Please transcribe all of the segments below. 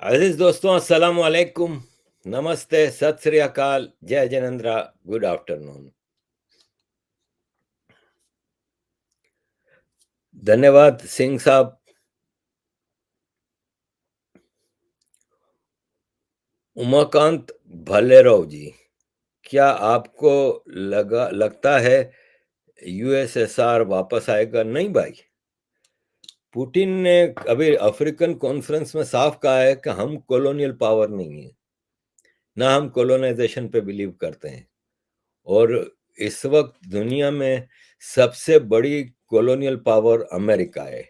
अजीज दोस्तों, अस्सलाम वालेकुम, नमस्ते, सत श्री अकाल, जय जनेंद्रा, गुड आफ्टरनून। धन्यवाद सिंह साहब। उमाकांत भालेराव जी, क्या आपको लगता है यूएसएसआर वापस आएगा? नहीं भाई। पुतिन ने अभी अफ्रीकन कॉन्फ्रेंस में साफ कहा है कि हम कॉलोनियल पावर नहीं है, ना हम कॉलोनाइजेशन पे बिलीव करते हैं। और इस वक्त दुनिया में सबसे बड़ी कॉलोनियल पावर अमेरिका है।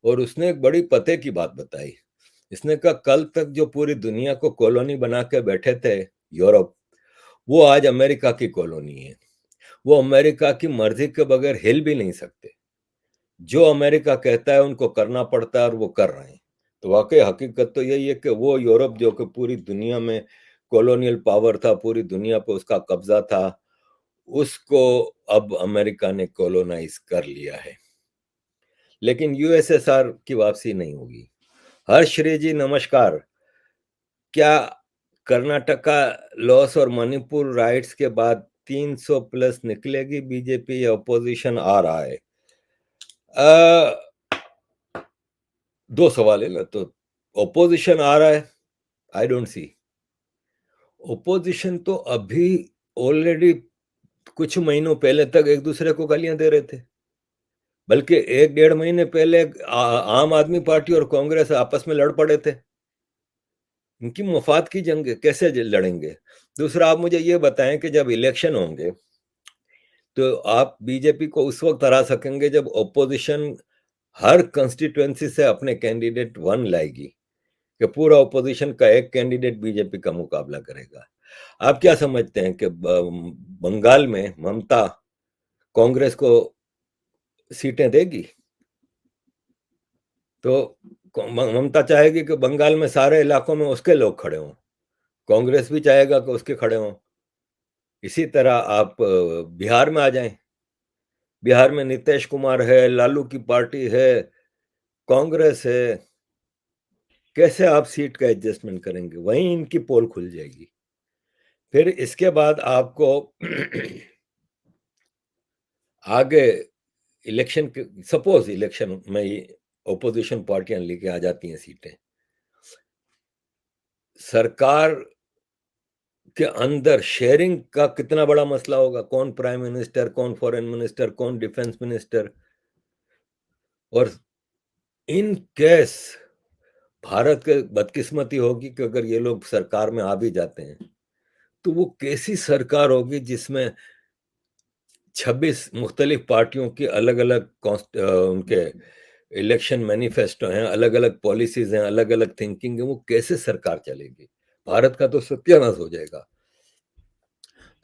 और उसने एक बड़ी पते की बात बताई। इसने कहा कल तक जो पूरी दुनिया को कॉलोनी बना के बैठे थे यूरोप, वो आज अमेरिका की कॉलोनी है। वो अमेरिका की मर्जी के बगैर हिल भी नहीं सकते। जो अमेरिका कहता है उनको करना पड़ता है और वो कर रहे हैं। तो वाकई हकीकत तो यही है कि वो यूरोप जो कि पूरी दुनिया में कॉलोनियल पावर था, पूरी दुनिया पे उसका कब्जा था, उसको अब अमेरिका ने कॉलोनाइज कर लिया है। लेकिन यूएसएसआर की वापसी नहीं होगी। हर्ष श्री जी नमस्कार। क्या कर्नाटका लॉस और मणिपुर राइट्स के बाद 300 प्लस निकलेगी बीजेपी या अपोजिशन आ रहा है? दो सवाल है ना। तो ओपोजिशन आ रहा है, आई डोंट सी। ओपोजिशन तो अभी ऑलरेडी कुछ महीनों पहले तक एक दूसरे को गालियां दे रहे थे। बल्कि एक डेढ़ महीने पहले आम आदमी पार्टी और कांग्रेस आपस में लड़ पड़े थे। इनकी मुफाद की जंग है, कैसे लड़ेंगे? दूसरा, आप मुझे ये बताएं कि जब इलेक्शन होंगे तो आप बीजेपी को उस वक्त हरा सकेंगे जब ओपोजिशन हर कंस्टिट्युएंसी से अपने कैंडिडेट वन लाएगी, कि पूरा ओपोजिशन का एक कैंडिडेट बीजेपी का मुकाबला करेगा। आप क्या समझते हैं कि बंगाल में ममता कांग्रेस को सीटें देगी? तो ममता चाहेगी कि बंगाल में सारे इलाकों में उसके लोग खड़े हों, कांग्रेस भी चाहेगा कि उसके खड़े हों। इसी तरह आप बिहार में आ जाएं। बिहार में नीतीश कुमार है, लालू की पार्टी है, कांग्रेस है। कैसे आप सीट का एडजस्टमेंट करेंगे? वहीं इनकी पोल खुल जाएगी। फिर इसके बाद आपको आगे इलेक्शन के, सपोज इलेक्शन में ओपोजिशन पार्टियां लेके आ जाती हैं सीटें, सरकार के अंदर शेयरिंग का कितना बड़ा मसला होगा? कौन प्राइम मिनिस्टर, कौन फॉरेन मिनिस्टर, कौन डिफेंस मिनिस्टर? और इन केस भारत के बदकिस्मती होगी कि अगर ये लोग सरकार में आ भी जाते हैं तो वो कैसी सरकार होगी जिसमें 26 मुख्तलिफ पार्टियों की अलग अलग उनके इलेक्शन मैनिफेस्टो हैं, अलग अलग पॉलिसीज हैं, अलग अलग थिंकिंग है। वो कैसे सरकार चलेगी? भारत का तो सत्यानाश हो जाएगा।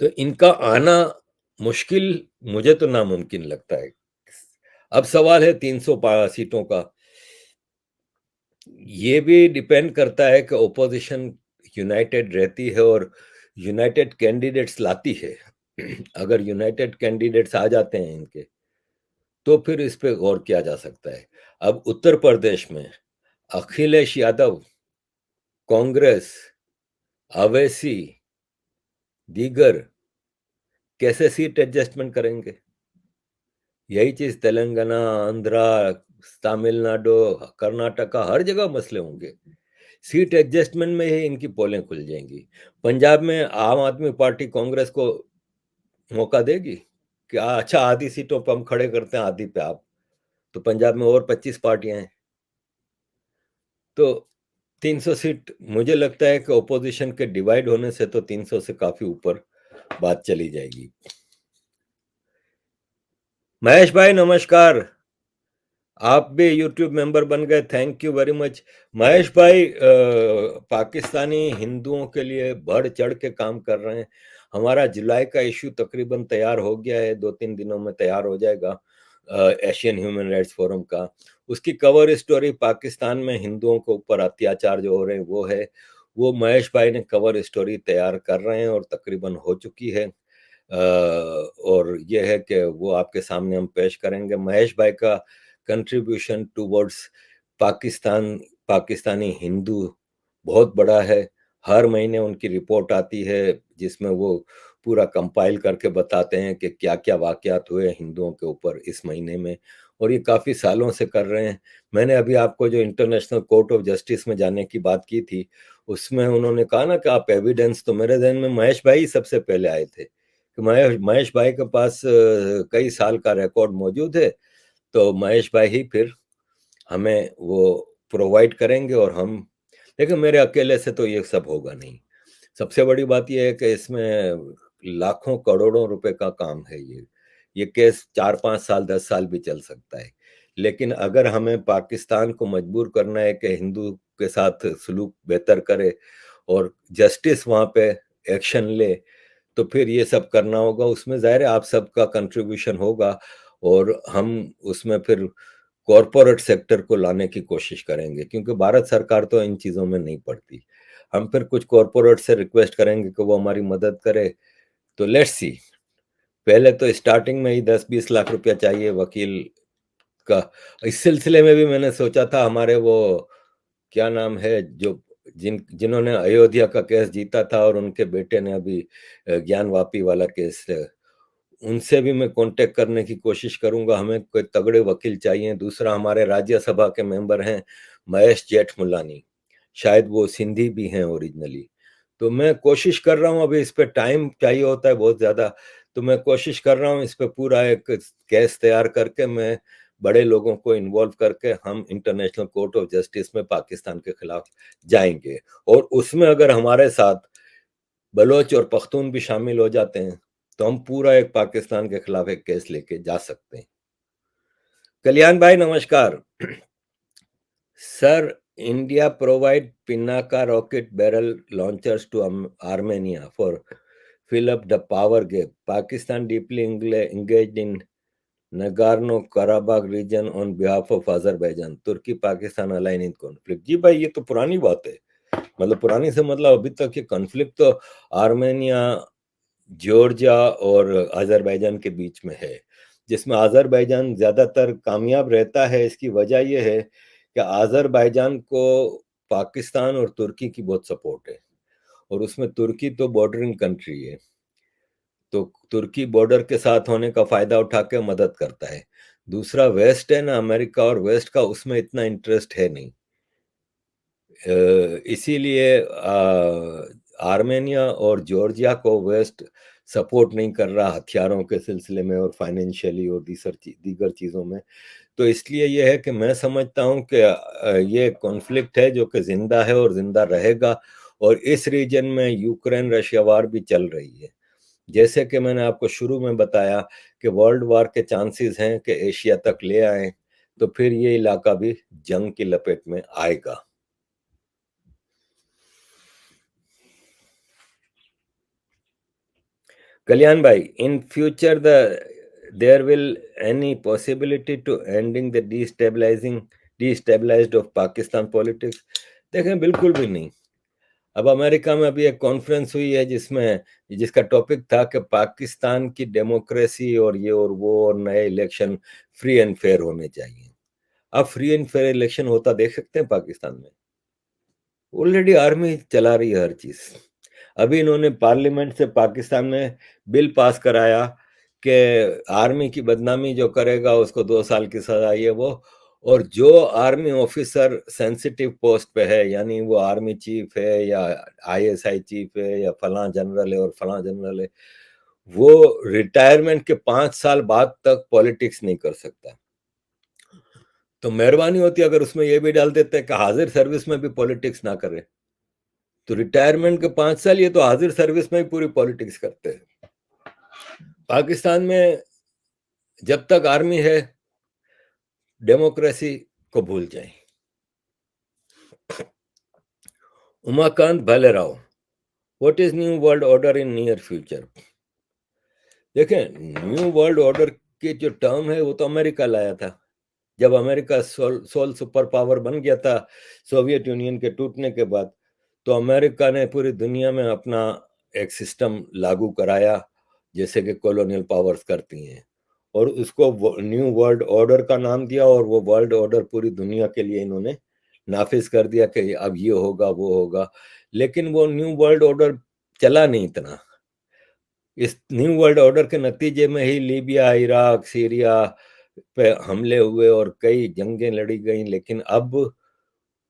तो इनका आना मुश्किल, मुझे तो नामुमकिन लगता है। अब सवाल है 300 सीटों का। ये भी डिपेंड करता है कि ओपोजिशन यूनाइटेड रहती है और यूनाइटेड कैंडिडेट्स लाती है। अगर यूनाइटेड कैंडिडेट्स आ जाते हैं इनके, तो फिर इस पे गौर किया जा सकता है। अब उत्तर प्रदेश में अखिलेश यादव, कांग्रेस, अवैसी, दीगर कैसे सीट एडजस्टमेंट करेंगे? यही चीज तेलंगाना, आंध्रा, तमिलनाडु, कर्नाटका, हर जगह मसले होंगे। सीट एडजस्टमेंट में ही इनकी पोलें खुल जाएंगी। पंजाब में आम आदमी पार्टी कांग्रेस को मौका देगी कि अच्छा आधी सीटों पर हम खड़े करते हैं, आधी पे आप। तो पंजाब में और 25 पार्टियां हैं। तो 300 सीट, मुझे लगता है कि ओपोजिशन के डिवाइड होने से तो 300 से काफी ऊपर बात चली जाएगी। महेश भाई नमस्कार। आप भी यूट्यूब मेंबर बन गए, thank you very much. Mahesh भाई पाकिस्तानी हिंदुओं के लिए बढ़ चढ़ के काम कर रहे हैं। हमारा जुलाई का इशू तकरीबन तैयार हो गया है, 2-3 दिनों में तैयार हो जाएगा, एशियन ह्यूमन राइट्स फोरम का। उसकी कवर स्टोरी पाकिस्तान में हिंदुओं के ऊपर अत्याचार जो हो रहे हैं वो है। वो महेश भाई ने कवर स्टोरी तैयार कर रहे हैं और तकरीबन हो चुकी है। और यह है कि वो आपके सामने हम पेश करेंगे। महेश भाई का कंट्रीब्यूशन टुवर्ड्स पाकिस्तानी हिंदू बहुत बड़ा है। हर महीने उनकी रिपोर्ट आती है जिसमें वो पूरा कंपाइल करके बताते हैं कि क्या-क्या वाक़यात हुए हिंदुओं के ऊपर इस महीने में, और ये काफ़ी सालों से कर रहे हैं। मैंने अभी आपको जो इंटरनेशनल कोर्ट ऑफ जस्टिस में जाने की बात की थी, उसमें उन्होंने कहा ना कि आप एविडेंस, तो मेरे ज़हन में महेश भाई ही सबसे पहले आए थे कि महेश भाई के पास कई साल का रिकॉर्ड मौजूद है, तो महेश भाई ही फिर हमें वो प्रोवाइड करेंगे और हम, देखिए मेरे अकेले से तो ये सब होगा नहीं। सबसे बड़ी बात ये है कि इसमें लाखों करोड़ों रुपए का काम है ये। ये केस 4-5 साल 10 साल भी चल सकता है। लेकिन अगर हमें पाकिस्तान को मजबूर करना है कि हिंदू के साथ सलूक बेहतर करे और जस्टिस वहाँ पे एक्शन ले, तो फिर ये सब करना होगा। उसमें ज़ाहिर है आप सबका कंट्रीब्यूशन होगा और हम उसमें फिर कॉरपोरेट सेक्टर को लाने की कोशिश करेंगे, क्योंकि भारत सरकार तो इन चीज़ों में नहीं पड़ती। हम फिर कुछ कॉरपोरेट से रिक्वेस्ट करेंगे कि वो हमारी मदद करे, तो लेट्स सी। पहले तो स्टार्टिंग में ही 10-20 लाख रुपया चाहिए वकील का। इस सिलसिले में भी मैंने सोचा था, हमारे वो क्या नाम है जो जिन्होंने अयोध्या का केस जीता था और उनके बेटे ने अभी ज्ञान वापी वाला केस, उनसे भी मैं कांटेक्ट करने की कोशिश करूंगा। हमें कोई तगड़े वकील चाहिए। दूसरा, हमारे राज्यसभा के मेंबर हैं महेश जेठमलानी, शायद वो सिंधी भी हैं ओरिजिनली। तो मैं कोशिश कर रहा हूँ, अभी इस पे टाइम चाहिए होता है बहुत ज़्यादा, तो मैं कोशिश कर रहा हूँ इस पे पूरा एक केस तैयार करके, मैं बड़े लोगों को इन्वॉल्व करके हम इंटरनेशनल कोर्ट ऑफ जस्टिस में पाकिस्तान के खिलाफ जाएंगे। और उसमें अगर हमारे साथ बलोच और पख्तून भी शामिल हो जाते हैं, तो हम पूरा एक पाकिस्तान के खिलाफ एक केस लेके जा सकते हैं। कल्याण भाई नमस्कार। Sir, India provide Pinaka rocket barrel launchers to Armenia for fill up the power gap. Pakistan deeply engaged in Nagorno-Karabakh region on behalf of Azerbaijan. तुर्की पाकिस्तान अलाइन इन कॉन्फ्लिक्ट। जी भाई, ये तो पुरानी बात है। मतलब पुरानी से मतलब अभी तक ये कॉन्फ्लिक्ट तो आर्मेनिया, जॉर्जिया और अजरबैजान के बीच में है, जिसमें अजरबैजान ज़्यादातर कामयाब रहता है। इसकी वजह यह है कि अजरबैजान को पाकिस्तान और तुर्की की बहुत सपोर्ट है, और उसमें तुर्की तो बॉर्डरिंग कंट्री है, तो तुर्की बॉर्डर के साथ होने का फ़ायदा उठा के मदद करता है। दूसरा वेस्ट है ना, अमेरिका और वेस्ट का उसमें इतना इंटरेस्ट है नहीं। इसीलिए आर्मेनिया और जॉर्जिया को वेस्ट सपोर्ट नहीं कर रहा हथियारों के सिलसिले में और फाइनेंशियली और दीगर चीज़ों में। तो इसलिए ये है कि मैं समझता हूँ कि ये कॉन्फ्लिक्ट है जो कि ज़िंदा है और ज़िंदा रहेगा, और इस रीजन में यूक्रेन रशिया वार भी चल रही है। जैसे कि मैंने आपको शुरू में बताया कि वर्ल्ड वार के चांसेस हैं कि एशिया तक ले आए, तो फिर ये इलाका भी जंग की लपेट में आएगा। Kalyan bhai, in future there will any possibility to ending the destabilized of Pakistan politics? देखें, बिल्कुल भी नहीं। अब अमेरिका में अभी एक कॉन्फ्रेंस हुई है जिसका टॉपिक था कि पाकिस्तान की डेमोक्रेसी और ये और वो और नए इलेक्शन फ्री एंड फेयर होने चाहिए। अब फ्री एंड फेयर इलेक्शन होता देख सकते हैं पाकिस्तान में? ऑलरेडी आर्मी चला रही है हर चीज। अभी इन्होंने पार्लियामेंट से पाकिस्तान में बिल पास कराया कि आर्मी की बदनामी जो करेगा उसको 2 साल की सजा, ये वो। और जो आर्मी ऑफिसर सेंसिटिव पोस्ट पे है, यानी वो आर्मी चीफ है या आईएसआई चीफ है या फलां जनरल है और फलां जनरल है, वो रिटायरमेंट के 5 साल बाद तक पॉलिटिक्स नहीं कर सकता। तो मेहरबानी होती अगर उसमें ये भी डाल देते कि हाजिर सर्विस में भी पॉलिटिक्स ना करे, तो रिटायरमेंट के 5 साल ये तो हाजिर सर्विस में ही पूरी पॉलिटिक्स करते हैं। पाकिस्तान में जब तक आर्मी है, डेमोक्रेसी को भूल जाए। Umakant Bhalerao, what is new world order in near future? देखें, न्यू वर्ल्ड ऑर्डर की जो टर्म है वो तो अमेरिका लाया था। जब अमेरिका सोल सुपर पावर बन गया था सोवियत यूनियन के टूटने के बाद, तो अमेरिका ने पूरी दुनिया में अपना एक सिस्टम लागू कराया, जैसे कि कॉलोनियल पावर्स करती हैं, और उसको न्यू वर्ल्ड ऑर्डर का नाम दिया, और वो वर्ल्ड ऑर्डर पूरी दुनिया के लिए इन्होंने नाफिज कर दिया कि अब ये होगा वो होगा, लेकिन वो न्यू वर्ल्ड ऑर्डर चला नहीं इतना। इस न्यू वर्ल्ड ऑर्डर के नतीजे में ही लीबिया, इराक, सीरिया पे हमले हुए और कई जंगें लड़ी गई, लेकिन अब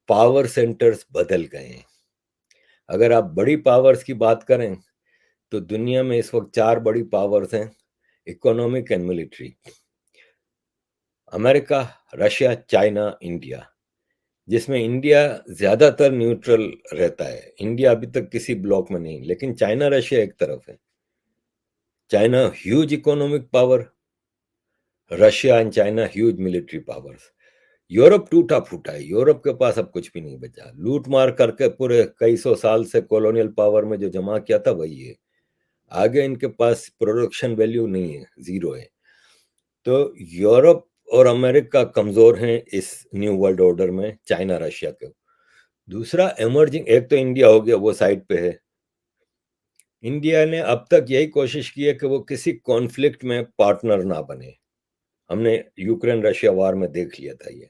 पावर सेंटर्स बदल गए हैं। अगर आप बड़ी पावर्स की बात करें तो दुनिया में इस वक्त 4 बड़ी पावर्स हैं, economic and military. America, Russia, China, India, जिसमें इंडिया ज्यादातर न्यूट्रल रहता है। इंडिया अभी तक किसी ब्लॉक में नहीं, लेकिन चाइना रशिया एक तरफ है। China huge economic power, Russia and China huge military powers. Europe टूटा फूटा है, यूरोप के पास अब कुछ भी नहीं बचा। लूट मार करके पूरे कई सौ साल से कॉलोनियल पावर में जो जमा किया था वही है। आगे इनके पास प्रोडक्शन वैल्यू नहीं है, जीरो है। तो यूरोप और अमेरिका कमजोर हैं इस न्यू वर्ल्ड ऑर्डर में, चाइना रशिया के। दूसरा एमर्जिंग, एक तो इंडिया हो गया, वो साइड पे है। इंडिया ने अब तक यही कोशिश की है कि वो किसी कॉन्फ्लिक्ट में पार्टनर ना बने। हमने यूक्रेन रशिया वार में देख लिया था ये।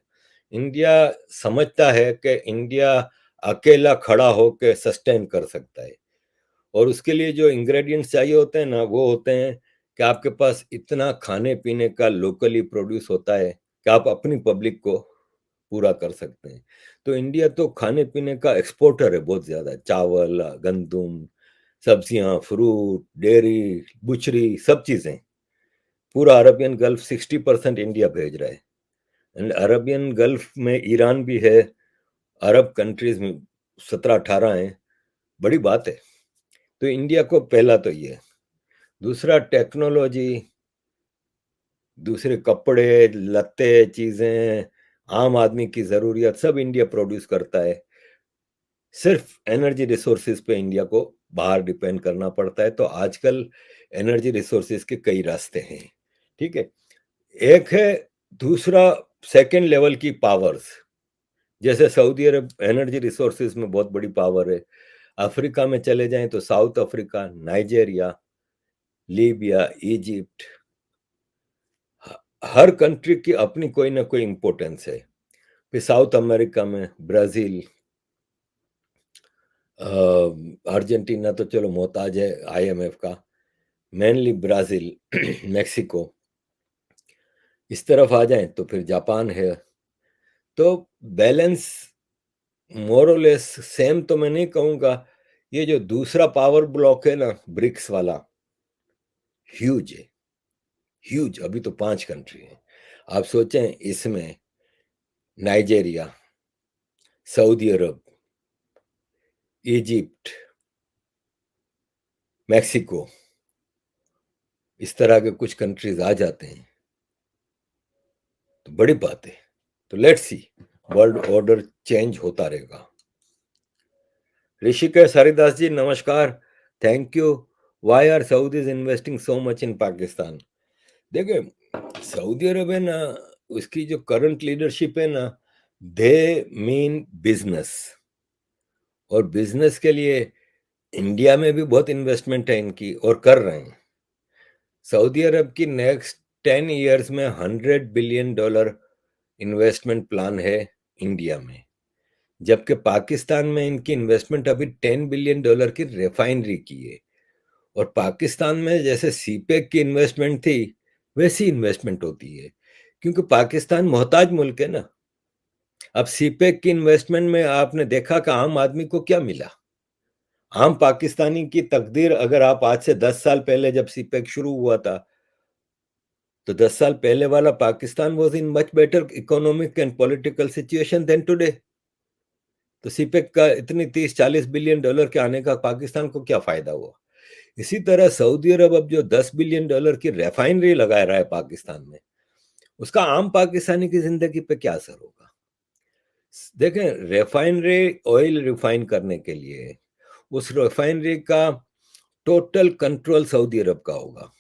इंडिया समझता है कि इंडिया अकेला खड़ा होकर सस्टेन कर सकता है, और उसके लिए जो इंग्रेडिएंट्स चाहिए होते हैं ना, वो होते हैं कि आपके पास इतना खाने पीने का लोकली प्रोड्यूस होता है कि आप अपनी पब्लिक को पूरा कर सकते हैं। तो इंडिया तो खाने पीने का एक्सपोर्टर है बहुत ज्यादा, चावल, गंदुम, सब्जियां, फ्रूट, डेयरी, बुचरी, सब चीजें। पूरा अरबियन गल्फ 60% इंडिया भेज रहा है। एंड अरबियन गल्फ में ईरान भी है, अरब कंट्रीज में 17-18 हैं, बड़ी बात है। तो इंडिया को पहला तो ये। दूसरा टेक्नोलॉजी, दूसरे कपड़े लत्ते चीजें, आम आदमी की जरूरियत सब इंडिया प्रोड्यूस करता है। सिर्फ एनर्जी रिसोर्सेज पे इंडिया को बाहर डिपेंड करना पड़ता है। तो आजकल एनर्जी रिसोर्सेज के कई रास्ते हैं, ठीक है। एक है दूसरा सेकंड लेवल की पावर्स, जैसे सऊदी अरब एनर्जी रिसोर्सेज में बहुत बड़ी पावर है। अफ्रीका में चले जाएं तो South Africa, Nigeria, Libya, Egypt, हर कंट्री की अपनी कोई ना कोई इंपॉर्टेंस है। फिर साउथ अमेरिका में ब्राजील, अर्जेंटीना तो चलो मोहताज है आईएमएफ का, मेनली ब्राजील, मेक्सिको। इस तरफ आ जाएं तो फिर जापान है। तो बैलेंस मोरलेस सेम तो मैं नहीं कहूंगा। ये जो दूसरा पावर ब्लॉक है ना, ब्रिक्स वाला, ह्यूज है, ह्यूज। अभी तो 5 कंट्री है। आप सोचें, इसमें नाइजेरिया, सऊदी अरब, इजिप्ट, मैक्सिको, इस तरह के कुछ कंट्रीज आ जाते हैं तो बड़ी बात है। तो let's see, world order change होता रहेगा। ऋषिकेश हरिदास जी नमस्कार, thank you. Why are Saudis investing so much in Pakistan? देखिए, सऊदी अरब है ना, उसकी जो करंट लीडरशिप है ना, दे मीन बिजनेस। और बिजनेस के लिए इंडिया में भी बहुत इन्वेस्टमेंट है इनकी, और कर रहे हैं। सऊदी अरब की नेक्स्ट 10 ईयर्स में $100 बिलियन इन्वेस्टमेंट प्लान है इंडिया में। जबकि पाकिस्तान में इनकी इन्वेस्टमेंट अभी $10 बिलियन की रिफाइनरी की है। और पाकिस्तान में जैसे सीपेक की इन्वेस्टमेंट थी, वैसी इन्वेस्टमेंट होती है, क्योंकि पाकिस्तान मोहताज मुल्क है ना। अब सीपेक की इन्वेस्टमेंट में आपने देखा कि आम आदमी को क्या मिला। आम पाकिस्तानी की तकदीर, अगर आप आज से 10 साल पहले जब सीपेक शुरू हुआ था, तो 10 साल पहले वाला Pakistan was in much better economic and political situation than today. तो सीपेक का इतनी 30-40 बिलियन डॉलर के आने का पाकिस्तान को क्या फायदा हुआ? इसी तरह सऊदी अरब अब जो $10 बिलियन की रेफाइनरी लगा रहा है पाकिस्तान में, उसका आम पाकिस्तानी की जिंदगी पे क्या असर होगा? देखें, रेफाइनरी ऑयल रिफाइन करने के लिए उस रिफाइनरी का टोटल कंट्रोल सऊदी अरब का होगा।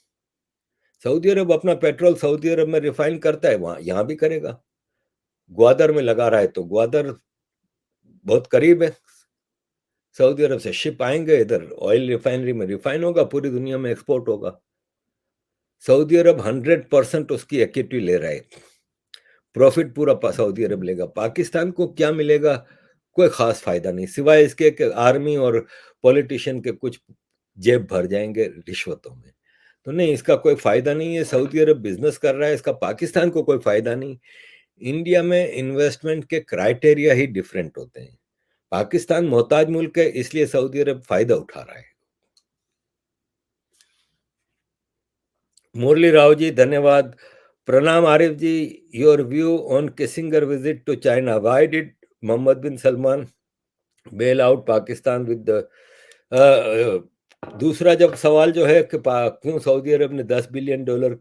सऊदी अरब अपना पेट्रोल सऊदी अरब में रिफाइन करता है, वहां यहां भी करेगा। ग्वादर में लगा रहा है तो ग्वादर बहुत करीब है, सऊदी अरब से शिप आएंगे, इधर ऑयल रिफाइनरी में रिफाइन होगा, पूरी दुनिया में एक्सपोर्ट होगा। सऊदी अरब 100% उसकी इक्विटी ले रहा है। प्रॉफिट पूरा सऊदी अरब लेगा। पाकिस्तान को क्या मिलेगा? कोई खास फायदा नहीं, सिवाय इसके कि आर्मी और पॉलिटिशियन के कुछ जेब भर जाएंगे रिश्वतों में। तो नहीं, इसका कोई फायदा नहीं है। सऊदी अरब बिजनेस कर रहा है, इसका पाकिस्तान को कोई फायदा नहीं। इंडिया में इन्वेस्टमेंट के क्राइटेरिया ही डिफरेंट होते हैं। पाकिस्तान मोहताज मुल्क है, इसलिए सऊदी अरब फायदा उठा रहा है। मुरली राव जी धन्यवाद। प्रणाम Arif ji, your view on Kissinger visit to China, why did Mohammed bin Salman bail out Pakistan with दूसरा जब सवाल जो है कि क्यों सऊदी अरब ने $10 बिलियन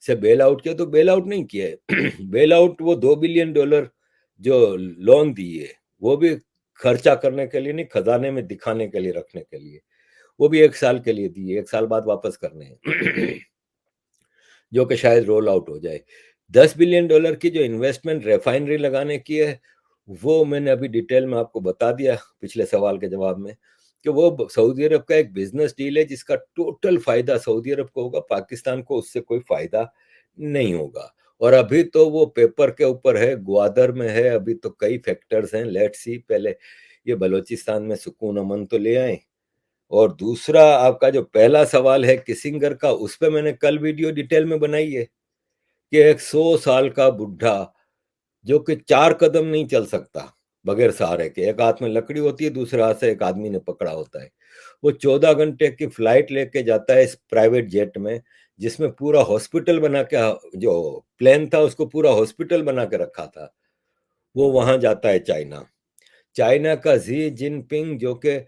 से बेल आउट किया, तो बेल आउट नहीं किया है। बेल आउट वो $2 बिलियन जो लोन दिए, वो भी खर्चा करने के लिए नहीं, खजाने में दिखाने के लिए, रखने के लिए। वो भी 1 साल के लिए दिए, 1 साल बाद वापस करने हैं। जो कि शायद रोल आउट हो जाए। $10 बिलियन की जो इन्वेस्टमेंट रेफाइनरी लगाने की है, वो मैंने अभी डिटेल में आपको बता दिया पिछले सवाल के जवाब में, कि वो सऊदी अरब का एक बिजनेस डील है जिसका टोटल फायदा सऊदी अरब को होगा, पाकिस्तान को उससे कोई फायदा नहीं होगा। और अभी तो वो पेपर के ऊपर है, ग्वादर में है, अभी तो कई फैक्टर्स हैं, लेट्स सी पहले ये बलोचिस्तान में सुकून अमन तो ले आए। और दूसरा आपका जो पहला सवाल है किसिंगर का, उस पे मैंने कल वीडियो डिटेल में बनाई है कि एक 100 साल का बुढ़ा जो कि 4 कदम नहीं चल सकता बगैर सहारे के, एक हाथ में लकड़ी होती है, दूसरे हाथ से एक आदमी ने पकड़ा होता है, वो 14 घंटे की फ्लाइट लेके जाता है इस प्राइवेट जेट में, जिसमें पूरा हॉस्पिटल बना के, जो प्लेन था उसको पूरा हॉस्पिटल बना के रखा था। वो वहां जाता है चाइना। चाइना का जी जिनपिंग जो कि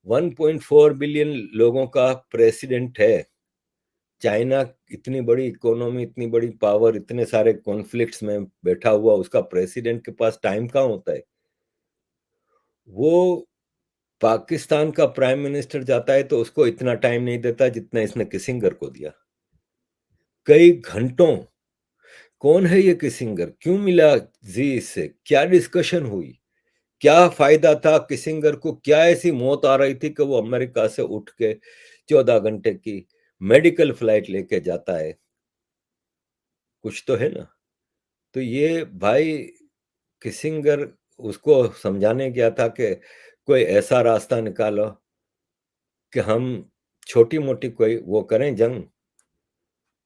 1.4 बिलियन लोगों का प्रेसिडेंट है। चाइना इतनी बड़ी इकोनॉमी, इतनी बड़ी पावर, इतने सारे कॉन्फ्लिक्ट्स में बैठा हुआ उसका प्रेसिडेंट के पास टाइम कहाँ होता है? वो पाकिस्तान का प्राइम मिनिस्टर जाता है तो उसको इतना टाइम नहीं देता जितना इसने किसिंगर को दिया, कई घंटों। कौन है ये किसिंगर? क्यों मिला जी इससे? क्या डिस्कशन हुई? क्या फायदा था किसिंगर को? क्या ऐसी मौत आ रही थी कि वो अमेरिका से उठ के 14 घंटे की मेडिकल फ्लाइट लेके जाता है? कुछ तो है ना। तो ये भाई किसिंगर उसको समझाने गया था कि कोई ऐसा रास्ता निकालो कि हम छोटी मोटी कोई वो करें जंग,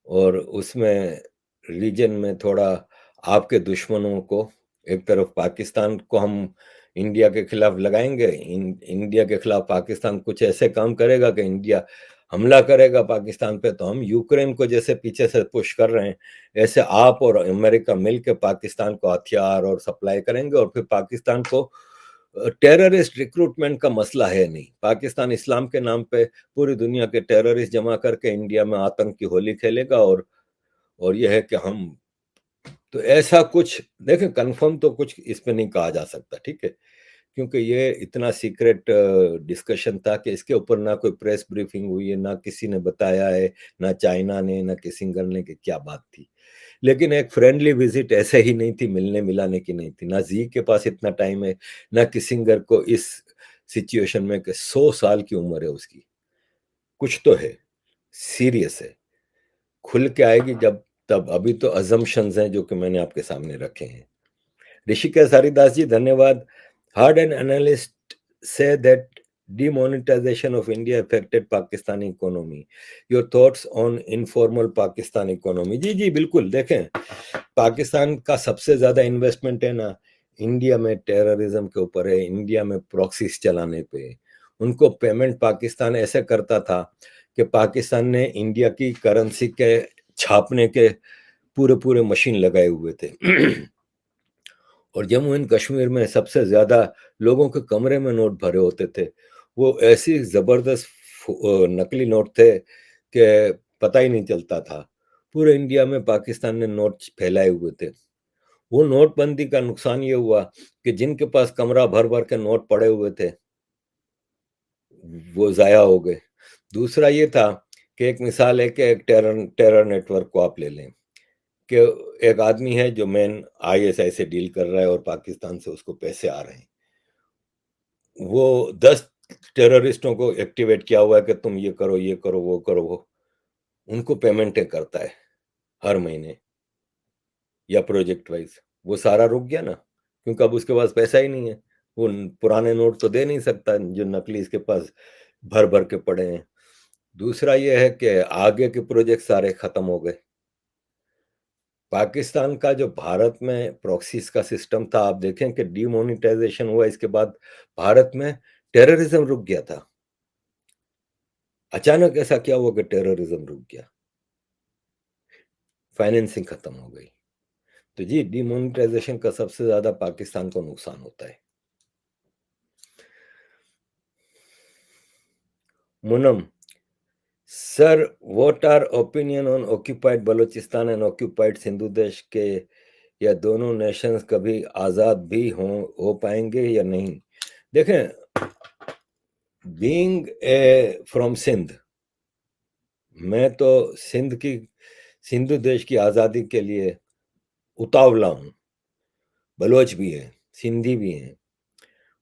और उसमें रीजन में थोड़ा आपके दुश्मनों को, एक तरफ पाकिस्तान को हम इंडिया के खिलाफ लगाएंगे, इंडिया के खिलाफ पाकिस्तान कुछ ऐसे काम करेगा कि इंडिया हमला करेगा पाकिस्तान पे, तो हम यूक्रेन को जैसे पीछे से पुश कर रहे हैं, ऐसे आप और अमेरिका मिलकर पाकिस्तान को हथियार और सप्लाई करेंगे। और फिर पाकिस्तान को टेररिस्ट रिक्रूटमेंट का मसला है नहीं, पाकिस्तान इस्लाम के नाम पे पूरी दुनिया के टेररिस्ट जमा करके इंडिया में आतंक की होली खेलेगा। और यह है कि हम, तो ऐसा कुछ देखें, कंफर्म तो कुछ इस पे नहीं कहा जा सकता, ठीक है, क्योंकि ये इतना सीक्रेट डिस्कशन था कि इसके ऊपर ना कोई प्रेस ब्रीफिंग हुई है, ना किसी ने बताया है, ना चाइना ने, ना किसिंगर ने, कि क्या बात थी। लेकिन एक फ्रेंडली विजिट ऐसे ही नहीं थी, मिलने मिलाने की नहीं थी। ना जी के पास इतना टाइम है, ना किसिंगर को इस सिचुएशन में कि 100 साल की उम्र है उसकी। कुछ तो है, सीरियस है, खुल के आएगी जब तब। अभी तो अजम्पशंस हैं जो कि मैंने आपके सामने रखे हैं। ऋषिकेश हरिदास जी धन्यवाद। Hard and analyst say that demonetization of India affected Pakistani economy. Your thoughts on informal Pakistan economy? जी जी बिल्कुल। देखें, पाकिस्तान का सबसे ज्यादा इन्वेस्टमेंट है ना इंडिया में, टेररिज्म के ऊपर है, इंडिया में प्रॉक्सीज चलाने पे। उनको पेमेंट पाकिस्तान ऐसे करता था कि पाकिस्तान ने इंडिया की करेंसी के छापने के पूरे पूरे मशीन लगाए हुए थे। और जम्मू एंड कश्मीर में सबसे ज्यादा लोगों के कमरे में नोट भरे होते थे। वो ऐसी जबरदस्त नकली नोट थे कि पता ही नहीं चलता था। पूरे इंडिया में पाकिस्तान ने नोट फैलाए हुए थे। वो नोटबंदी का नुकसान ये हुआ कि जिनके पास कमरा भर भर के नोट पड़े हुए थे वो जाया हो गए। दूसरा ये था कि एक मिसाल है कि एक टेरर टेरर नेटवर्क को आप ले लें, कि एक आदमी है जो मेन आईएसआई से डील कर रहा है और पाकिस्तान से उसको पैसे आ रहे हैं। वो 10 टेररिस्टों को एक्टिवेट किया हुआ है कि तुम ये करो, ये करो, वो करो, वो उनको पेमेंटें करता है हर महीने या प्रोजेक्ट वाइज। वो सारा रुक गया ना, क्योंकि अब उसके पास पैसा ही नहीं है। वो पुराने नोट तो दे नहीं सकता जो नकली इसके पास भर भर के पड़े हैं। दूसरा ये है कि आगे के प्रोजेक्ट सारे खत्म हो गए। पाकिस्तान का जो भारत में प्रॉक्सीज का सिस्टम था, आप देखें कि डीमोनेटाइजेशन हुआ, इसके बाद भारत में टेररिज्म रुक गया था। अचानक ऐसा क्या हुआ कि टेररिज्म रुक गया? फाइनेंसिंग खत्म हो गई। तो जी, डीमोनेटाइजेशन का सबसे ज्यादा पाकिस्तान को नुकसान होता है। Munam, sir, what are opinion on occupied Balochistan and occupied Sindhu Desh के, या दोनों नेशंस कभी आजाद भी हो पाएंगे या नहीं? देखें, बीइंग ए फ्रॉम सिंध, मैं तो सिंधु देश की आजादी के लिए उतावला हूं। बलोच भी है, सिंधी भी हैं,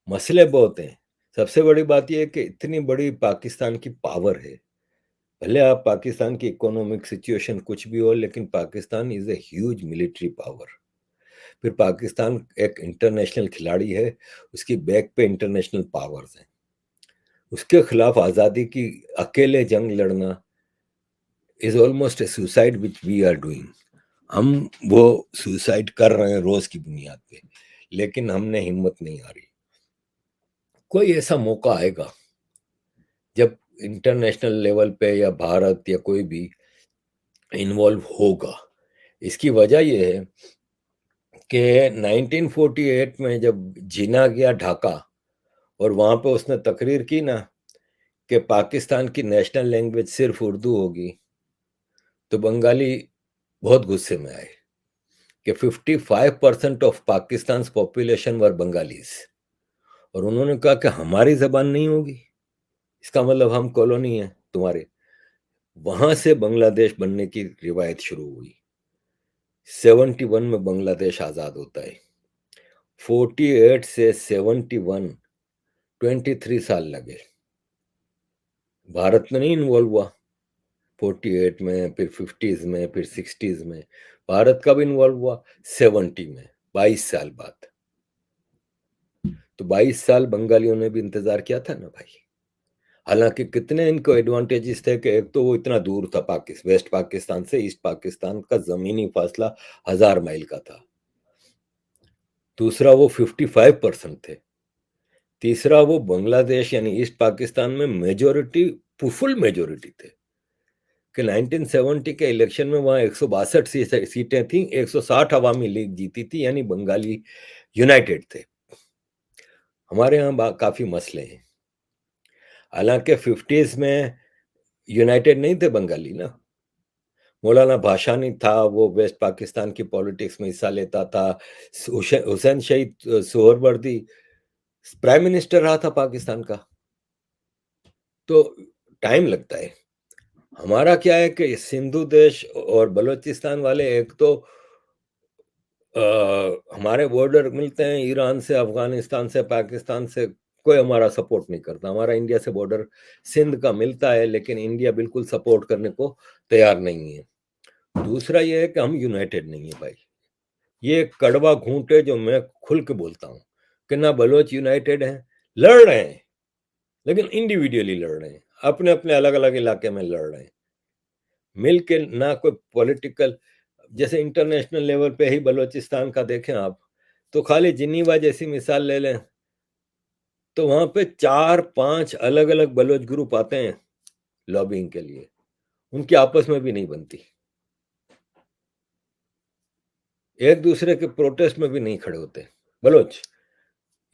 मसले बहुत हैं। सबसे बड़ी बात यह है कि इतनी बड़ी पाकिस्तान की पावर है। भले आप पाकिस्तान की इकोनॉमिक सिचुएशन कुछ भी हो, लेकिन Pakistan is a huge military power. फिर पाकिस्तान एक इंटरनेशनल खिलाड़ी है, उसकी बैक पे इंटरनेशनल पावर्स हैं। उसके खिलाफ आज़ादी की अकेले जंग लड़ना is almost a suicide which we are doing. हम वो सुसाइड कर रहे हैं रोज की बुनियाद पे, लेकिन हमने हिम्मत नहीं हारी। कोई ऐसा मौका आएगा जब इंटरनेशनल लेवल पे या भारत या कोई भी इन्वॉल्व होगा। इसकी वजह यह है कि 1948 में जब जिना गया ढाका और वहां पे उसने तकरीर की ना कि पाकिस्तान की नेशनल लैंग्वेज सिर्फ उर्दू होगी, तो बंगाली बहुत गुस्से में आए कि 55% of Pakistan population were Bengalis, और उन्होंने कहा कि हमारी जबान नहीं होगी, इसका मतलब हम कॉलोनी है तुम्हारे। वहां से बांग्लादेश बनने की रिवायत शुरू हुई। 71 में बांग्लादेश आजाद होता है। 48 से 71, 23 साल लगे। भारत में नहीं इन्वॉल्व हुआ 48 में, फिर 50s में, फिर 60s में। भारत कब इन्वॉल्व हुआ? 70 में, 22 साल बाद। तो 22 साल बंगालियों ने भी इंतजार किया था ना भाई। हालांकि कितने इनको एडवांटेजेस थे कि एक तो वो इतना दूर था, वेस्ट पाकिस्तान से ईस्ट पाकिस्तान का जमीनी फासला 1000 मील का था। दूसरा, वो 55% थे। तीसरा, वो बांग्लादेश यानी ईस्ट पाकिस्तान में मेजोरिटी, फुल मेजोरिटी थे कि 1970 के इलेक्शन में वहां 162 सीटें थी, 160 अवामी लीग जीती थी, यानी बंगाली यूनाइटेड थे। हमारे यहाँ काफी मसले हैं। हालांकि 50s में यूनाइटेड नहीं थे बंगाली ना। मौलाना भाषानी था, वो वेस्ट पाकिस्तान की पॉलिटिक्स में हिस्सा लेता था। हुसैन शहीद सोहरवर्दी प्राइम मिनिस्टर रहा था पाकिस्तान का। तो टाइम लगता है। हमारा क्या है कि सिंधु देश और बलूचिस्तान वाले, एक तो हमारे बॉर्डर मिलते हैं ईरान से, अफगानिस्तान से, पाकिस्तान से। कोई हमारा सपोर्ट नहीं करता। हमारा इंडिया से बॉर्डर सिंध का मिलता है, लेकिन इंडिया बिल्कुल सपोर्ट करने को तैयार नहीं है। दूसरा ये है कि हम यूनाइटेड नहीं है भाई। ये कड़वा घूंट है जो मैं खुल के बोलता हूँ कि ना बलोच यूनाइटेड हैं, लड़ रहे हैं लेकिन इंडिविजुअली लड़ रहे हैं, अपने अपने अलग अलग इलाके में लड़ रहे हैं, मिलके ना कोई पॉलिटिकल। जैसे इंटरनेशनल लेवल पे ही बलूचिस्तान का देखें आप, तो खाली जिनीवा जैसी मिसाल ले लें तो वहां पे 4-5 अलग अलग बलोच ग्रुप आते हैं लॉबिंग के लिए, उनकी आपस में भी नहीं बनती, एक दूसरे के प्रोटेस्ट में भी नहीं खड़े होते बलोच।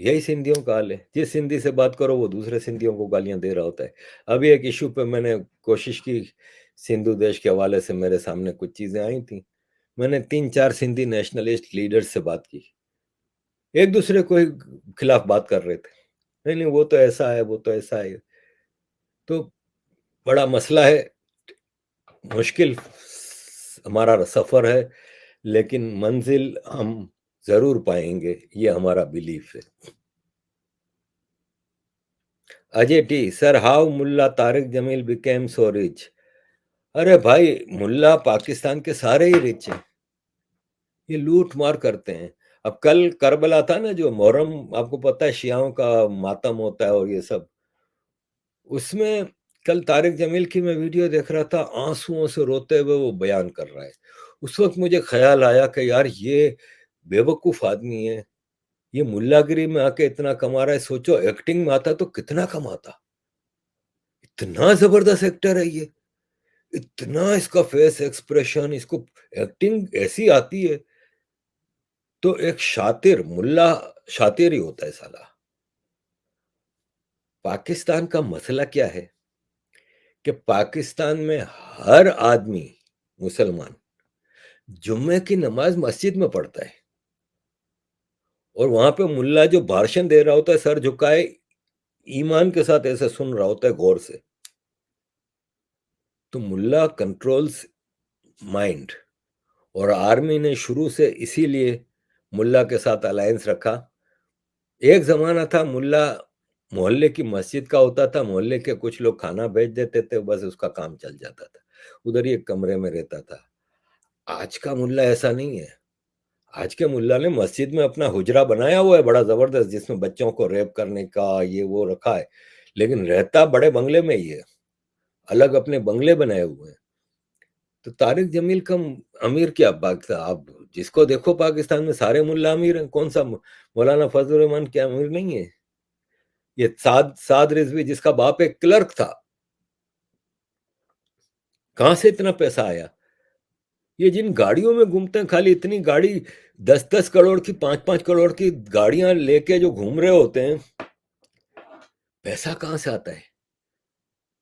यही सिंधियों का हाल है। जिस सिंधी से बात करो वो दूसरे सिंधियों को गालियां दे रहा होता है। अभी एक इशू पे मैंने कोशिश की, सिंधु देश के हवाले से मेरे सामने कुछ चीजें आई थी, मैंने 3-4 सिंधी नेशनलिस्ट लीडर्स से बात की, एक दूसरे को ही खिलाफ बात कर रहे थे। नहीं नहीं, वो तो ऐसा है, वो तो ऐसा है। तो बड़ा मसला है, मुश्किल हमारा सफर है, लेकिन मंजिल हम जरूर पाएंगे, ये हमारा बिलीफ है। अजय टी, सर, हाउ मुल्ला Tariq Jameel became so rich? अरे भाई, मुल्ला पाकिस्तान के सारे ही रिच हैं। ये लूट मार करते हैं। अब कल करबला था ना, जो मुहर्रम आपको पता है शियाओं का मातम होता है और ये सब, उसमें कल तारिक जमील की मैं वीडियो देख रहा था, आंसुओं से रोते हुए वो बयान कर रहा है। उस वक्त मुझे ख्याल आया कि यार ये बेवकूफ आदमी है, ये मुल्लागिरी में आके इतना कमा रहा है, सोचो एक्टिंग में आता तो कितना कमाता। इतना जबरदस्त एक्टर है ये, इतना इसका फेस एक्सप्रेशन, इसको एक्टिंग ऐसी आती है। तो एक शातिर मुल्ला शातिर ही होता है साला। पाकिस्तान का मसला क्या है कि पाकिस्तान में हर आदमी मुसलमान जुम्मे की नमाज मस्जिद में पढ़ता है, और वहां पे मुल्ला जो भाषण दे रहा होता है सर झुकाए ईमान के साथ ऐसे सुन रहा होता है गौर से। तो मुल्ला कंट्रोल्स माइंड, और आर्मी ने शुरू से इसीलिए मुल्ला के साथ अलायंस रखा। एक जमाना था मुल्ला मोहल्ले की मस्जिद का होता था, मोहल्ले के कुछ लोग खाना भेज देते थे, बस उसका काम चल जाता था, उधर ही एक कमरे में रहता था। आज का मुल्ला ऐसा नहीं है। आज के मुल्ला ने मस्जिद में अपना हुजरा बनाया हुआ है बड़ा जबरदस्त, जिसमें बच्चों को रेप करने का ये वो रखा है, लेकिन रहता बड़े बंगले में ही है, अलग अपने बंगले बनाए हुए हैं। तो तारिक जमील का अमीर क्या पाकिस्तान, आप जिसको देखो पाकिस्तान में सारे मुल्ला अमीर हैं, कौन सा मौलाना फजल रहमान क्या अमीर नहीं है? ये साद साद रिजवी जिसका बाप एक क्लर्क था, कहां से इतना पैसा आया? ये जिन गाड़ियों में घूमते हैं, खाली इतनी गाड़ी 10-10 करोड़ की, 5-5 करोड़ की गाड़ियां लेके जो घूम रहे होते हैं, पैसा कहां से आता है?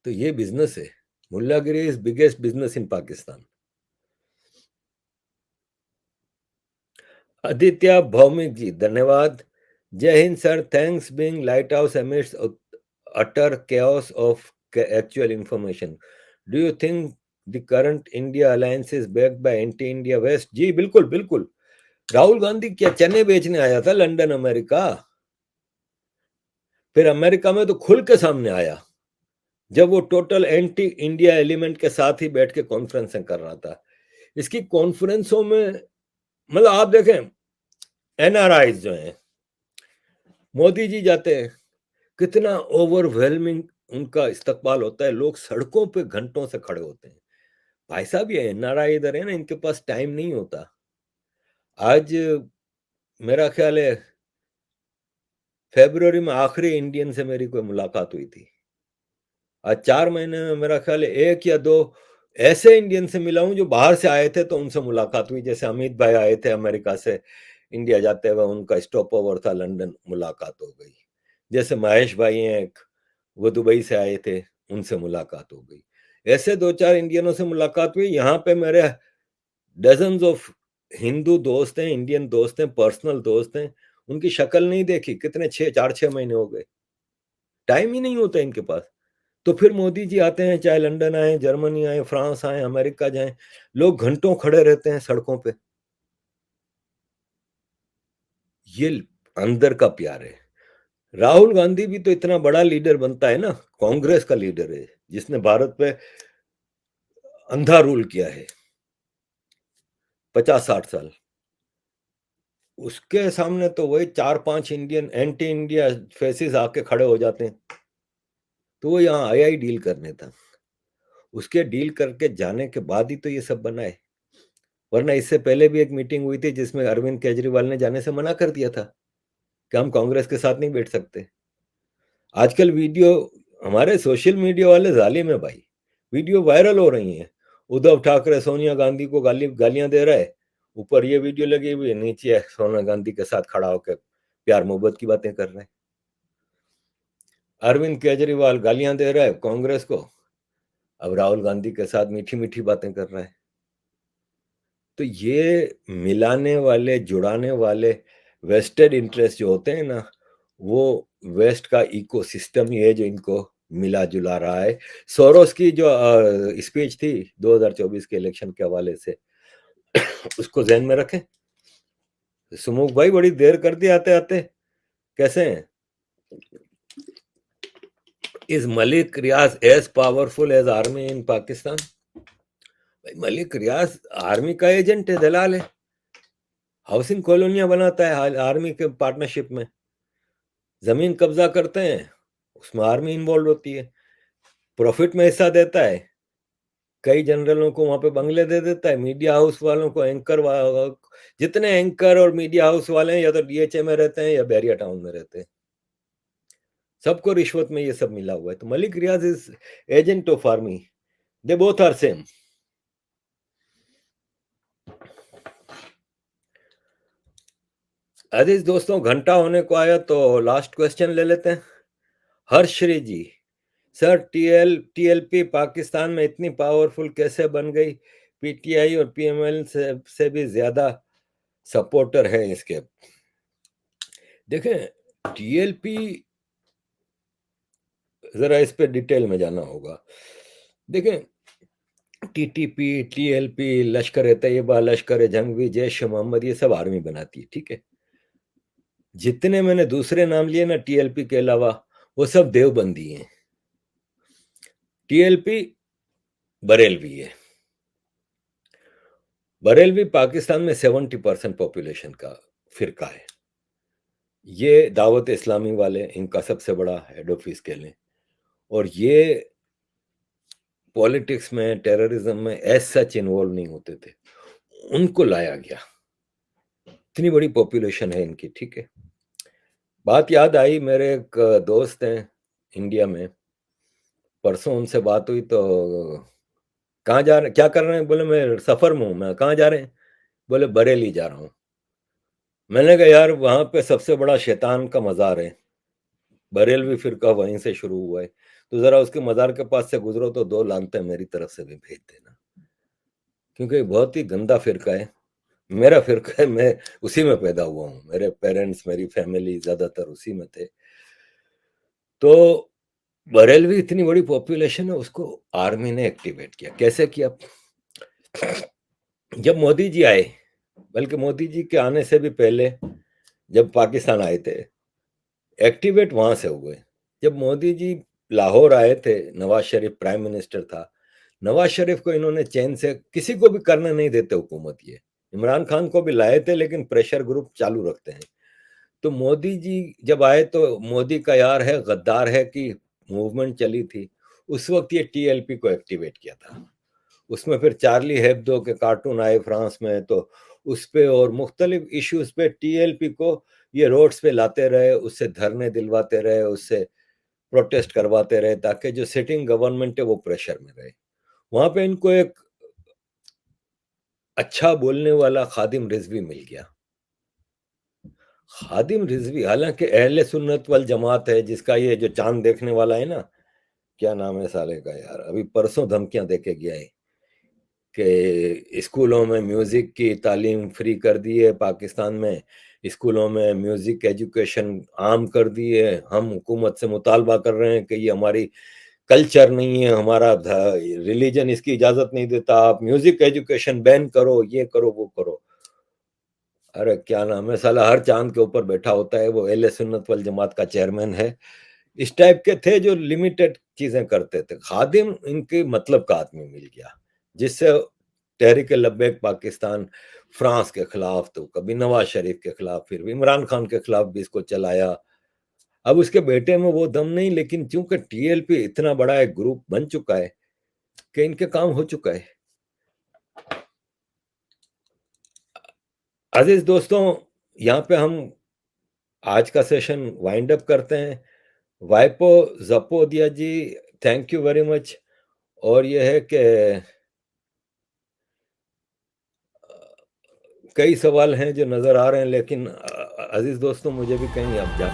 तो ये बिजनेस है। मुल्लागिरी is biggest business in Pakistan. Aditya Bhowmik ji धन्यवाद। जय हिंद sir, thanks being lighthouse emits utter chaos of actual information. Do you think the current India alliance is backed by anti-India West? जी बिल्कुल बिल्कुल। राहुल गांधी क्या चने बेचने आया था लंदन अमेरिका? फिर अमेरिका में तो खुल के सामने आया जब वो टोटल एंटी इंडिया एलिमेंट के साथ ही बैठ के कॉन्फ्रेंसें कर रहा था। इसकी कॉन्फ्रेंसों में मतलब आप देखें, एनआरआई जो हैं, मोदी जी जाते हैं, कितना ओवरवेलमिंग उनका इस्तकबाल होता है, लोग सड़कों पे घंटों से खड़े होते हैं। भाई साहब ये एनआरआई इधर है ना, इनके पास टाइम नहीं होता। आज मेरा ख्याल है फरवरी में आखिरी इंडियन से मेरी कोई मुलाकात हुई थी। आज 4 महीने में मेरा ख्याल है एक या दो ऐसे इंडियन से मिला हूं जो बाहर से आए थे तो उनसे मुलाकात हुई। जैसे अमित भाई आए थे अमेरिका से इंडिया जाते हुए, उनका स्टॉप ओवर था लंदन, मुलाकात हो गई। जैसे महेश भाई हैं एक, वो दुबई से आए थे, उनसे मुलाकात हो गई। ऐसे 2-4 इंडियनों से मुलाकात हुई। यहाँ पे मेरे डजन्स ऑफ हिंदू दोस्त हैं, इंडियन दोस्त हैं, पर्सनल दोस्त हैं, उनकी शक्ल नहीं देखी कितने 4-6 महीने हो गए। टाइम ही नहीं होता इनके पास। तो फिर मोदी जी आते हैं, चाहे लंदन आए, जर्मनी आए, फ्रांस आए, अमेरिका जाएं, लोग घंटों खड़े रहते हैं सड़कों पे। ये अंदर का प्यार है। राहुल गांधी भी तो इतना बड़ा लीडर बनता है ना, कांग्रेस का लीडर है जिसने भारत पे अंधा रूल किया है 50-60 साल। उसके सामने तो वही 4-5 इंडियन एंटी इंडिया फेसिस आके खड़े हो जाते हैं। तो वो यहाँ आया ही डील करने था, उसके डील करके जाने के बाद ही तो ये सब बना है। वरना इससे पहले भी एक मीटिंग हुई थी जिसमें अरविंद केजरीवाल ने जाने से मना कर दिया था कि हम कांग्रेस के साथ नहीं बैठ सकते। आजकल वीडियो हमारे सोशल मीडिया वाले जालिम है भाई, वीडियो वायरल हो रही हैं। उद्धव ठाकरे सोनिया गांधी को गालियां दे रहा है, ऊपर ये वीडियो लगी हुई है, नीचे सोनिया गांधी के साथ खड़ा होकर प्यार मोहब्बत की बातें कर रहे हैं। अरविंद केजरीवाल गालियां दे रहा है कांग्रेस को, अब राहुल गांधी के साथ मीठी मीठी बातें कर रहा है। तो ये मिलाने वाले, जुड़ाने वाले वेस्टेड इंटरेस्ट जो होते हैं ना, वो वेस्ट का इकोसिस्टम ही है जो इनको मिला जुला रहा है। सोरोस की जो स्पीच थी 2024 के इलेक्शन के हवाले से, उसको ध्यान में रखें। सुमुख भाई बड़ी देर कर दी आते आते, कैसे हैं? Is Malik Riaz as powerful as army in Pakistan? भाई मलिक रियाज आर्मी का एजेंट है, दलाल है। हाउसिंग कॉलोनियां बनाता है आर्मी के पार्टनरशिप में, जमीन कब्जा करते हैं, उसमें आर्मी इन्वॉल्व होती है, प्रॉफिट में हिस्सा देता है, कई जनरलों को वहां पे बंगले दे देता है, मीडिया हाउस वालों को जितने एंकर और मीडिया हाउस वाले हैं या तो डीएचए में रहते हैं या बैरिया टाउन में रहते हैं, सबको रिश्वत में ये सब मिला हुआ है। तो Malik Riaz is agent of army, they both are same. अजीज दोस्तों, घंटा होने को आया तो लास्ट क्वेश्चन ले लेते हैं। हर्षश्री जी, सर टीएलपी पाकिस्तान में इतनी पावरफुल कैसे बन गई? पीटीआई और पीएमएल से भी ज्यादा सपोर्टर है इसके। देखें, टीएलपी, जरा इस पे डिटेल में जाना होगा। देखें, टीटीपी, टीएलपी, लश्कर ए तैयबा, लश्कर ए जंग भी, जैश मोहम्मद, ये सब आर्मी बनाती है, ठीक है। जितने मैंने दूसरे नाम लिए ना टीएलपी के अलावा, वो सब देवबंदी हैं। टीएलपी बरेलवी है। बरेलवी पाकिस्तान में 70% पॉपुलेशन का फिरका है। ये दावत इस्लामी वाले, इनका सबसे बड़ा हेड ऑफिस कह लें, और ये पॉलिटिक्स में, टेररिज्म में एज सच इन्वॉल्व नहीं होते थे, उनको लाया गया। इतनी बड़ी पॉपुलेशन है इनकी, ठीक है। बात याद आई, मेरे एक दोस्त हैं इंडिया में, परसों उनसे बात हुई तो कहाँ जा रहे, क्या कर रहे हैं? बोले मैं सफर में हूँ। मैं कहाँ जा रहे हैं? बोले बरेली जा रहा हूँ। मैंने कहा यार, वहां पे सबसे बड़ा शैतान का मजार है, बरेलवी फिरका वहीं से शुरू हुआ है, तो जरा उसके मजार के पास से गुजरो तो 2 लानतें मेरी तरफ से भी भेज देना, क्योंकि बहुत ही गंदा फिरका है। मेरा फिरका है, मैं उसी में पैदा हुआ हूँ, मेरे पेरेंट्स, मेरी फैमिली ज्यादातर उसी में थे। तो बरेलवी इतनी बड़ी पॉपुलेशन है, उसको आर्मी ने एक्टिवेट किया। कैसे किया? जब मोदी जी आए, बल्कि मोदी जी के आने से भी पहले जब पाकिस्तान आए थे, एक्टिवेट वहां से हुए। जब मोदी जी लाहौर आए थे, नवाज शरीफ प्राइम मिनिस्टर था, नवाज शरीफ को इन्होंने चैन से, किसी को भी करने नहीं देते हुकूमत, ये इमरान खान को भी लाए थे लेकिन प्रेशर ग्रुप चालू रखते हैं। तो मोदी जी जब आए तो मोदी का यार है, गद्दार है कि मूवमेंट चली थी, उस वक्त ये टीएलपी को एक्टिवेट किया था। उसमें फिर चार्ली हेब्दो के कार्टून आए फ्रांस में, तो उस पे और मुख्तलिफ इश्यूज पे टीएलपी को ये रोड्स पे लाते रहे, उससे धरने दिलवाते रहे, उससे प्रोटेस्ट करवाते रहे, ताकि जो सिटिंग गवर्नमेंट है वो प्रेशर में रहे। वहां पे इनको एक अच्छा बोलने वाला खादिम रिजवी मिल गया। खादिम रिजवी हालांकि अहले सुन्नत वल जमात है, जिसका ये जो चांद देखने वाला है ना, क्या नाम है साले का यार, अभी परसों धमकियां देके गया है कि स्कूलों में म्यूजिक की तालीम फ्री कर दी है पाकिस्तान में, स्कूलों में म्यूजिक एजुकेशन आम कर दी है, हम हुकूमत से मुतालबा कर रहे हैं कि ये हमारी कल्चर नहीं है, हमारा रिलीजन इसकी इजाजत नहीं देता, आप म्यूजिक एजुकेशन बैन करो, ये करो, वो करो। अरे क्या नाम है साला, हर चांद के ऊपर बैठा होता है, वो अहले सुन्नत वल जमात का चेयरमैन है। इस टाइप के थे जो लिमिटेड चीजें करते थे। खादिम इनके मतलब का आदमी मिल गया, जिससे तहरीक लब्बैक पाकिस्तान फ्रांस के खिलाफ, तो कभी नवाज शरीफ के खिलाफ, फिर भी इमरान खान के खिलाफ भी इसको चलाया। अब उसके बेटे में वो दम नहीं, लेकिन चूंकि टीएलपी इतना बड़ा एक ग्रुप बन चुका है कि इनके काम हो चुका है। अजीज दोस्तों, यहाँ पे हम आज का सेशन वाइंड अप करते हैं। वाइपो जपो दिया जी, थैंक यू वेरी मच। और यह है कि कई सवाल हैं जो नजर आ रहे हैं, लेकिन अजीज दोस्तों, मुझे भी कहीं अब जा